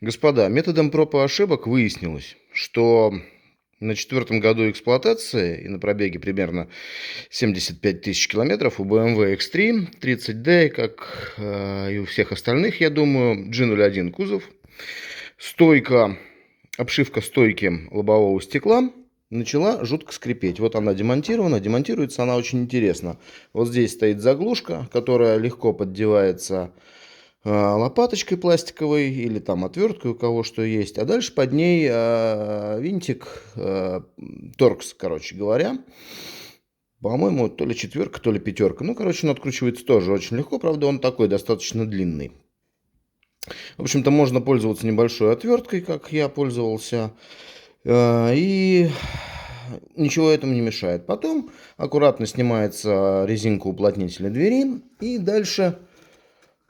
Господа, методом проб и ошибок выяснилось, что на четвертом году эксплуатации и на пробеге примерно 75 тысяч километров у BMW X3 30D, как и у всех остальных, я думаю, G01 кузов, обшивка стойки лобового стекла начала жутко скрипеть. Вот она демонтирована. Демонтируется она очень интересно. Вот здесь стоит заглушка, которая легко поддевается лопаточкой пластиковой или там отверткой, у кого что есть. А дальше под ней винтик, торкс, короче говоря. По-моему, то ли четверка, то ли пятерка. Ну, короче, он откручивается тоже очень легко. Правда, он такой достаточно длинный. В общем-то, можно пользоваться небольшой отверткой, как я пользовался. И ничего этому не мешает. Потом аккуратно снимается резинка уплотнителя двери. И дальше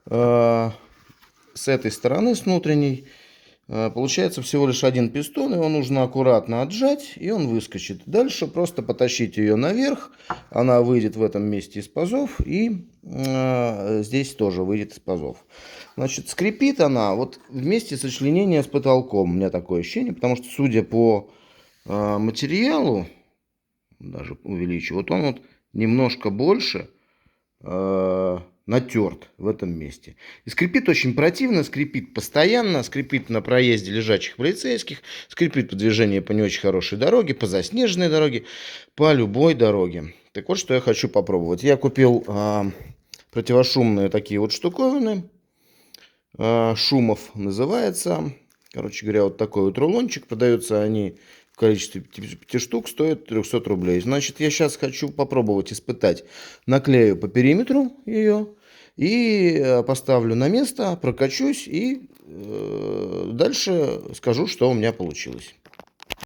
с этой стороны, с внутренней, получается всего лишь один пистон. Его нужно аккуратно отжать, и он выскочит. Дальше просто потащить ее наверх. Она выйдет в этом месте из пазов. И здесь тоже выйдет из пазов. Значит, скрипит она вот вместе сочленения с потолком. У меня такое ощущение, потому что, судя по материалу, даже увеличу, вот он вот немножко больше натерт в этом месте. И скрипит очень противно, скрипит постоянно, скрипит на проезде лежачих полицейских, скрипит по движению по не очень хорошей дороге, по заснеженной дороге, по любой дороге. Так вот, что я хочу попробовать. Я купил противошумные такие вот штуковины. Шумов называется. Короче говоря, вот такой вот рулончик. Продаются они в количестве 5 штук, стоит 300 рублей. Значит, я сейчас хочу попробовать испытать. Наклею по периметру ее и поставлю на место, прокачусь и дальше скажу, что у меня получилось.